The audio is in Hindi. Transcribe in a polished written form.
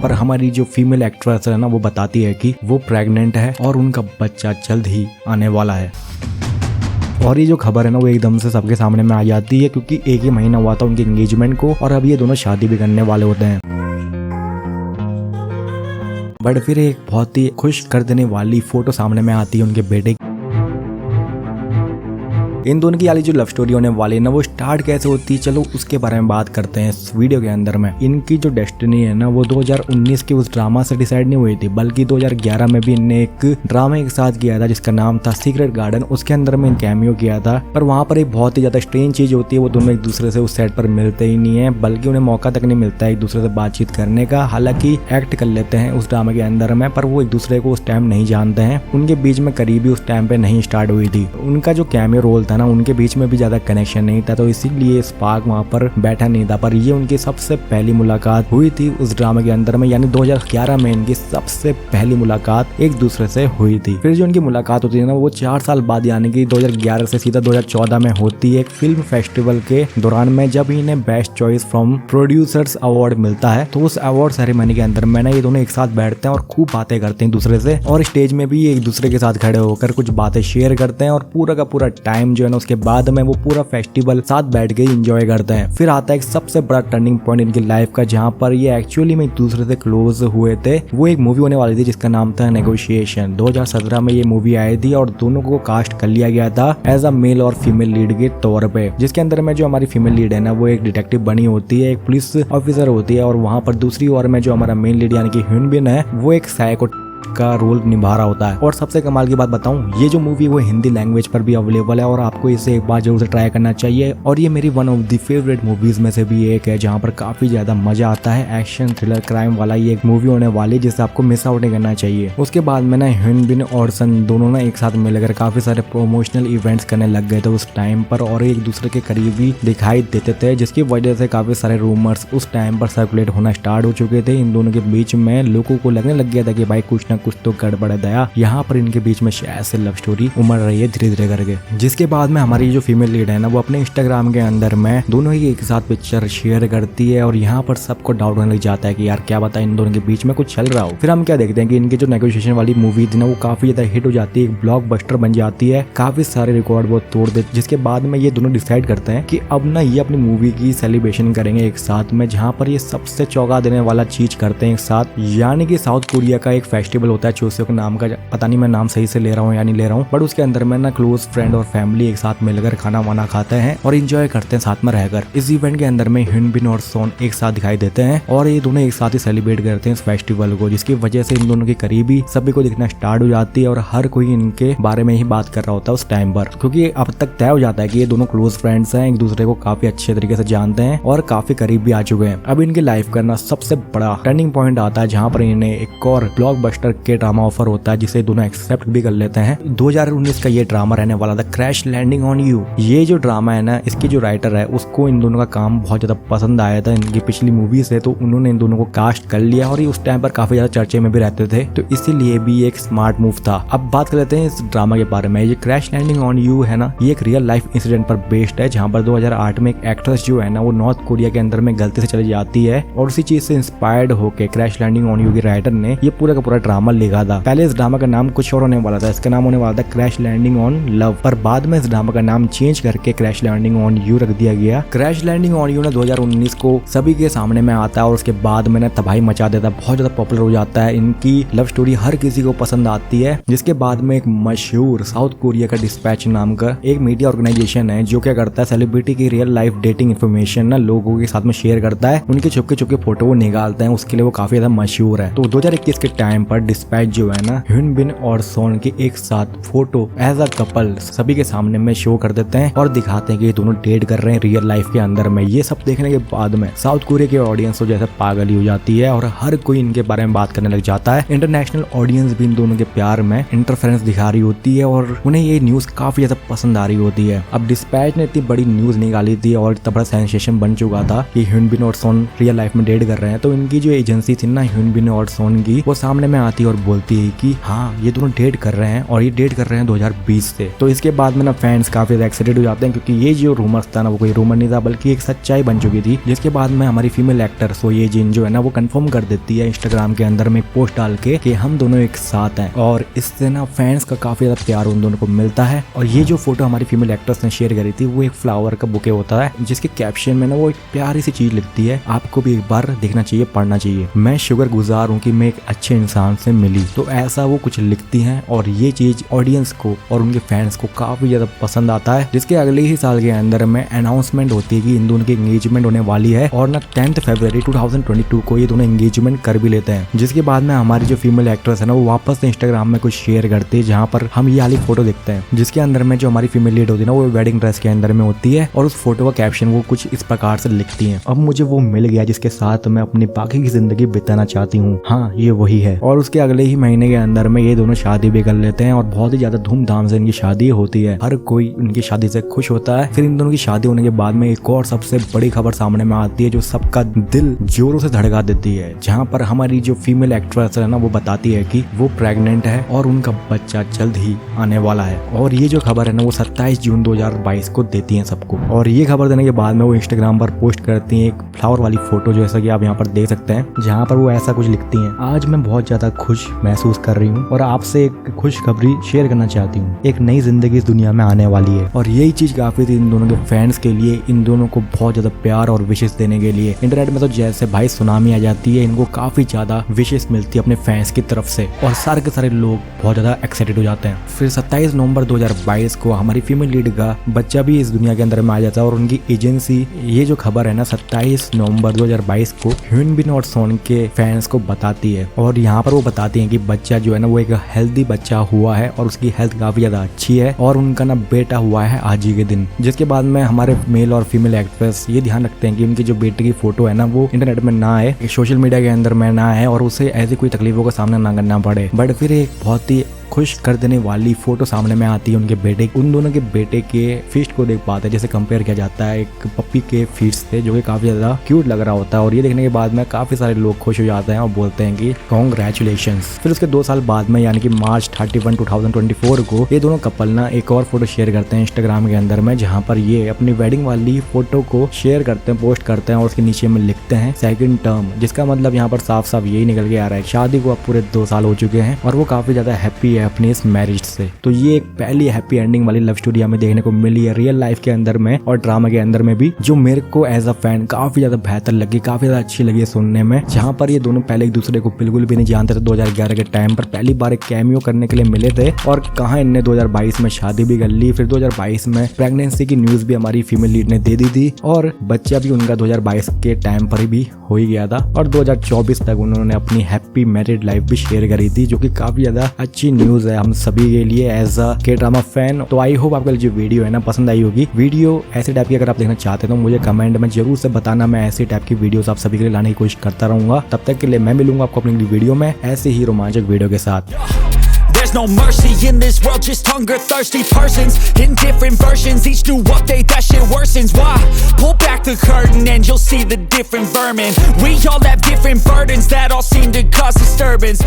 पर हमारी जो फीमेल एक्ट्रेस है ना वो बताती है कि वो प्रेग्नेंट है और उनका बच्चा जल्द ही आने वाला है। और ये जो खबर है ना वो एकदम से सबके सामने में आ जाती है क्योंकि एक ही महीना हुआ था उनके एंगेजमेंट को और अब ये दोनों शादी भी करने वाले होते हैं। बट फिर एक बहुत ही खुश कर देने वाली फोटो सामने में आती है उनके बेटे की। इन दोनों की वाली जो लव स्टोरी होने वाली है ना वो स्टार्ट कैसे होती है, चलो उसके बारे में बात करते हैं इस वीडियो के अंदर में। इनकी जो डेस्टिनी है ना वो 2019 के उस ड्रामा से डिसाइड नहीं हुई थी, बल्कि 2011 में भी इनने एक ड्रामा एक साथ किया था जिसका नाम था सीक्रेट गार्डन। उसके अंदर में कैमियो किया था। पर वहां पर एक बहुत ही ज्यादा स्ट्रेंज चीज होती है, वो दोनों एक दूसरे से उस सेट पर मिलते ही नहीं है, बल्कि उन्हें मौका तक नहीं मिलता है एक दूसरे से बातचीत करने का। हालांकि एक्ट कर लेते हैं उस ड्रामा के अंदर में, पर वो एक दूसरे को उस टाइम नहीं जानते हैं। उनके बीच में करीबी उस टाइम पे नहीं स्टार्ट हुई थी। उनका जो कैमियो रोल था ना उनके बीच में भी ज्यादा कनेक्शन नहीं था, तो इसीलिए स्पार्क वहां पर बैठा नहीं था। पर ये उनकी सबसे पहली मुलाकात हुई थी उस ड्रामा के अंदर में, यानी 2011 में इनकी सबसे पहली मुलाकात एक दूसरे से हुई थी। फिर जो इनकी मुलाकात होती है ना वो 4 साल बाद यानी कि 2011 से सीधा 2014 में होती है एक फिल्म फेस्टिवल के दौरान में, जब इन्हें best choice from producers award मिलता है। तो उस अवार्ड सेरेमनी के अंदर में ना ये दोनों एक साथ बैठते हैं और खूब बातें करते हैं दूसरे से, और स्टेज में भी एक दूसरे के साथ खड़े होकर कुछ बातें शेयर करते हैं। और पूरा का पूरा टाइम जो है ना उसके बाद में वो पूरा फेस्टिवल साथ बैठ के एंजॉय करते हैं। फिर आता है एक सबसे बड़ा टर्निंग पॉइंट इनकी लाइफ का, जहां पर ये एक्चुअली में एक दूसरे से क्लोज हुए थे। वो एक मूवी होने वाली थी जिसका नाम था नेगोशिएशन। 2017 में ये मूवी आई थी और दोनों को कास्ट कर लिया गया था एज अ मेल और फीमेल लीड के तौर पे, जिसके अंदर में जो हमारी फीमेल लीड है ना वो एक डिटेक्टिव बनी होती है, एक पुलिस ऑफिसर होती है, और वहां पर दूसरी ओर में जो हमारा मेन लीड यानी कि ह्यून बिन है वो एक साइको का रोल निभा रहा होता है। और सबसे कमाल की बात बताऊं, ये जो मूवी वो हिंदी लैंग्वेज पर भी अवेलेबल है और आपको इसे एक बार जरूर से ट्राई करना चाहिए। और ये मेरी one of the favourite movies में से भी एक है, जहां पर काफी ज्यादा मजा आता है। एक्शन थ्रिलर क्राइम वाला ये एक मूवी होने वाली जिसे आपको मिस आउट नहीं करना चाहिए। उसके बाद में ना ह्यून बिन और सन दोनों ना एक साथ मिलकर काफी सारे प्रमोशनल इवेंट्स करने लग गए थे उस टाइम पर, और एक दूसरे के करीबी दिखाई देते थे, जिसकी वजह से काफी सारे रूमर्स उस टाइम पर सर्कुलेट होना स्टार्ट हो चुके थे इन दोनों के बीच में। लोगों को लगने लग गया था कि भाई कुछ ना कुछ तो गड़बड़ दया, यहाँ पर इनके बीच में शायद से लव स्टोरी उमड़ रही है धीरे धीरे करके। जिसके बाद में हमारी जो फीमेल लीड है ना वो अपने इंस्टाग्राम के अंदर में दोनों ही एक साथ पिक्चर शेयर करती है, और यहाँ पर सबको डाउट होने लग जाता है कि यार क्या बता इन दोनों के बीच में कुछ चल रहा हो। फिर हम क्या देखते हैं कि इनकी जो नेगोशिएशन वाली मूवी थी ना वो काफी ज्यादा हिट हो जाती है, एक ब्लॉकबस्टर बन जाती है, काफी सारे रिकॉर्ड वो तोड़ देते। जिसके बाद में ये दोनों डिसाइड करते हैं कि अब ना ये अपनी मूवी की सेलिब्रेशन करेंगे एक साथ में, जहाँ पर ये सबसे चौंका देने वाला चीज करते हैं एक साथ, यानी कि साउथ कोरिया का एक फेस्टिवल होता है चोसेओक नाम का, पता नहीं मैं नाम सही से ले रहा हूँ या नहीं ले रहा हूँ, बट उसके अंदर में ना क्लोज फ्रेंड और फैमिली एक साथ मिलकर खाना वाना खाते हैं और एंजॉय करते हैं साथ में रहकर। इस इवेंट के अंदर में ह्यून बिन और सोन एक साथ दिखाई देते हैं और ये दोनों एक साथ ही सेलिब्रेट करते हैं इस फेस्टिवल को, जिसकी वजह से इन दोनों की करीबी सभी को दिखना स्टार्ट हो जाती है और हर कोई इनके बारे में ही बात कर रहा होता है उस टाइम पर, क्योंकि अब तक तय हो जाता है कि ये दोनों क्लोज फ्रेंड्स हैं, एक दूसरे को काफी अच्छे तरीके से जानते हैं और काफी करीब भी आ चुके हैं। अब इनकी लाइफ का ना सबसे बड़ा टर्निंग पॉइंट आता है जहाँ पर इन्हें एक और ब्लॉकबस्टर के ड्रामा ऑफर होता है जिसे दोनों एक्सेप्ट भी कर लेते हैं। 2019 का ये ड्रामा रहने वाला था क्रैश लैंडिंग ऑन यू। ये जो ड्रामा है ना इसकी जो राइटर है उसको इन दोनों का काम बहुत ज्यादा पसंद आया था इनकी पिछली मूवी से, तो उन्होंने इन दोनों को कास्ट कर लिया और ये उस टाइम पर काफी ज्यादा चर्चे में भी रहते थे, तो इसीलिए भी एक स्मार्ट मूव था। अब बात कर लेते हैं इस ड्रामा के बारे में। ये क्रैश लैंडिंग ऑन यू है ना ये एक रियल लाइफ इंसिडेंट पर बेस्ड है, जहाँ पर 2008 में एक एक्ट्रेस जो है ना वो नॉर्थ कोरिया के अंदर में गलती से चली जाती है और उसी चीज से इंस्पायर्ड होकर क्रैश लैंडिंग ऑन यू की राइटर ने ये पूरा का पूरा ड्रामा लिखा था। पहले इस ड्रामा का नाम कुछ और होने वाला था, इसका नाम होने वाला था क्रैश लैंडिंग ऑन लव, पर बाद में इस ड्रामा का नाम चेंज करके क्रैश लैंडिंग ऑन यू रख दिया गया। क्रैश लैंडिंग ऑन यू ने 2019 को सभी के सामने में आता है और उसके बाद में तबाही मचा देता है, बहुत ज्यादा पॉपुलर हो जाता है। इनकी लव स्टोरी हर किसी को पसंद आती है। जिसके बाद में एक मशहूर साउथ कोरिया का डिस्पैच नाम का एक मीडिया ऑर्गेनाइजेशन है जो क्या करता है सेलिब्रिटी की रियल लाइफ डेटिंग इन्फॉर्मेशन ना लोगों के साथ में शेयर करता है, उनके छुपके छुपके फोटो वो निकालते हैं, उसके लिए वो काफी ज्यादा मशहूर है। तो 2021 के टाइम पर डिस्पैच जो है ना ह्यून बिन और सोन की एक साथ फोटो एज अ कपल सभी के सामने में शो कर देते हैं और दिखाते हैं कि ये दोनों डेट कर रहे हैं रियल लाइफ के अंदर में। ये सब देखने के बाद में साउथ कोरिया की ऑडियंस तो जैसे पागल ही हो जाती है और हर कोई इनके बारे में बात करने लग जाता है। इंटरनेशनल ऑडियंस भी इन दोनों के प्यार में इंटरफेरेंस दिखा रही होती है और उन्हें ये न्यूज काफी ज्यादा पसंद आ रही होती है। अब डिस्पैच ने इतनी बड़ी न्यूज निकाली थी और इतना बड़ा सेंसेशन बन चुका था कि ह्यून बिन और सोन रियल लाइफ में डेट कर रहे हैं, तो इनकी जो एजेंसी थी ना ह्यून बिन और सोन की वो सामने में आती आती है और बोलती है कि हाँ ये दोनों डेट कर रहे हैं और ये डेट कर रहे हैं 2020 से। तो इसके बाद में ना फैंस काफी ज्यादा एक्साइटेड हो जाते हैं क्योंकि ये जो रूमर्स था ना वो कोई रूमर नहीं था बल्कि एक सच्चाई बन चुकी थी। जिसके बाद में हमारी फीमेल एक्टर सो ये जिन जो है ना वो कंफर्म कर देती है इंस्टाग्राम के अंदर में एक पोस्ट डाल के कि हम दोनों एक साथ हैं, और इससे ना फैंस का काफी ज्यादा प्यार उन दोनों को मिलता है। और ये जो फोटो हमारी फीमेल एक्ट्रेस ने शेयर करी थी वो एक फ्लावर का बुके होता है जिसके कैप्शन में ना वो एक प्यारी सी चीज लिखती है, आपको भी एक बार देखना चाहिए, पढ़ना चाहिए, मैं शुक्रगुजार हूँ कि मैं एक अच्छे इंसान से मिली। तो ऐसा वो कुछ लिखती हैं और ये चीज ऑडियंस को और उनके फैंस को काफी ज्यादा पसंद आता है। जिसके अगले ही साल के अंदर में अनाउंसमेंट होती है कि इन दोनों की एंगेजमेंट होने वाली है और ना 10 फरवरी 2022 को ये दोनों एंगेजमेंट कर भी लेते हैं। जिसके बाद में हमारी जो फीमेल एक्ट्रेस है ना वो वापस से इंस्टाग्राम में कुछ शेयर करती है जहाँ पर हम ये वाली फोटो देखते हैं जिसके अंदर में जो हमारी फीमेल लीड होती है ना वो वेडिंग ड्रेस के अंदर में होती है और उस फोटो का कैप्शन वो कुछ इस प्रकार से लिखती है, अब मुझे वो मिल गया जिसके साथ मैं अपनी बाकी की जिंदगी बिताना चाहती हूँ, हाँ ये वही है। और उसके अगले ही महीने के अंदर में ये दोनों शादी भी कर लेते हैं और बहुत ही ज्यादा धूमधाम से इनकी शादी होती है, हर कोई उनकी शादी से खुश होता है। फिर इन दोनों की शादी होने के बाद में एक और सबसे बड़ी खबर सामने में आती है जो सबका दिल जोरों से धड़का देती है, जहाँ पर हमारी जो फीमेल एक्ट्रेस है ना वो बताती है कि वो प्रेग्नेंट है और उनका बच्चा जल्द ही आने वाला है। और ये जो खबर है ना वो 27 जून 2022 को देती है सबको। और ये खबर देने के बाद में वो इंस्टाग्राम पर पोस्ट करती हैं एक फ्लावर वाली फोटो जैसा कि आप यहाँ पर देख सकते हैं, जहाँ पर वो ऐसा कुछ लिखती हैं, आज मैं बहुत ज्यादा खुश महसूस कर रही हूँ और आपसे एक खुशखबरी शेयर करना चाहती हूँ, एक नई जिंदगी इस दुनिया में आने वाली है। और यही चीज काफी थी इन दोनों के फैंस के लिए, इन दोनों को बहुत ज्यादा प्यार और विशेष देने के लिए। इंटरनेट में तो जैसे भाई सुनामी आ जाती है, इनको काफी ज्यादा विशेष मिलती है अपने फैंस की तरफ से और सारे के सारे लोग बहुत ज्यादा एक्साइटेड हो जाते हैं। फिर 27 नवंबर 2022 को हमारी फीमेल लीड का बच्चा भी इस दुनिया के अंदर में आ जाता है और उनकी एजेंसी ये जो खबर है ना 27 नवंबर 2022 को ह्यून बिन और सोन के फैंस को बताती है। और यहाँ पर वो बताती है कि बच्चा जो है ना वो एक हेल्दी बच्चा हुआ है और उसकी हेल्थ काफी ज्यादा अच्छी है और उनका ना बेटा हुआ है आज ही के दिन। जिसके बाद में हमारे मेल और फीमेल एक्ट्रेस ये ध्यान रखते हैं कि उनकी जो बेटे की फोटो है ना वो इंटरनेट में ना आए, सोशल मीडिया के अंदर में ना आए और उसे ऐसी कोई तकलीफों का सामना ना करना पड़े। बट फिर एक बहुत ही खुश कर देने वाली फोटो सामने में आती है उनके बेटे, उन दोनों के बेटे के फीस्ट को देख पाते हैं, जैसे कंपेयर किया जाता है एक पप्पी के फीस्ट से जो कि काफी ज्यादा क्यूट लग रहा होता है। और ये देखने के बाद में काफी सारे लोग खुश हो जाते हैं और बोलते हैं कि कॉन्ग्रेचुलेशंस। फिर उसके 2 साल बाद में यानी कि मार्च 31, 2024 को ये दोनों कपल ना एक और फोटो शेयर करते हैं इंस्टाग्राम के अंदर में, जहाँ पर ये अपनी वेडिंग वाली फोटो को शेयर करते हैं, पोस्ट करते हैं और उसके नीचे में लिखते हैं सेकंड टर्म, जिसका मतलब यहाँ पर साफ साफ यही निकल के आ रहा है शादी को अब पूरे 2 साल हो चुके हैं और वो काफी ज्यादा हैप्पी है अपनी इस मैरिज से। तो ये एक पहली हैप्पी एंडिंग वाली लव स्टोरी हमें देखने को मिली है रियल लाइफ के अंदर में और ड्रामा के अंदर में भी, जो मेरे को एज अ फैन काफी ज्यादा बेहतर लगी, काफी ज्यादा अच्छी लगी सुनने में। जहाँ पर ये दोनों पहले एक दूसरे को बिल्कुल भी नहीं जानते थे, 2011 के टाइम पर पहली बार एक कैमियो करने के लिए मिले थे और कहाँ इनने 2022 में शादी भी कर ली। फिर 2022 में प्रेगनेंसी की न्यूज भी हमारी फीमेल लीड ने दे दी थी और बच्चा भी उनका 2022 के टाइम पर भी हो ही गया था और 2024 तक उन्होंने अपनी हैप्पी मैरिड लाइफ भी शेयर करी थी, जो कि काफी ज्यादा अच्छी न्यूज है हम सभी के लिए एज अ के ड्रामा फैन। तो आई होप आपको जो वीडियो है ना पसंद आई होगी। वीडियो ऐसे टाइप की अगर आप देखना चाहते हैं तो मुझे कमेंट में जरूर से बताना, मैं ऐसे टाइप की वीडियोस आप सभी के लिए लाने की कोशिश करता रहूंगा। तब तक के लिए मैं मिलूंगा आपको अपनी वीडियो में ऐसे ही रोमांचक वीडियो के साथ। There's no mercy in this world, just hunger-thirsty persons in different versions. Each new update, that shit worsens. Why? Pull back the curtain and you'll see the different vermin. We all have different burdens that all seem to cause disturbance.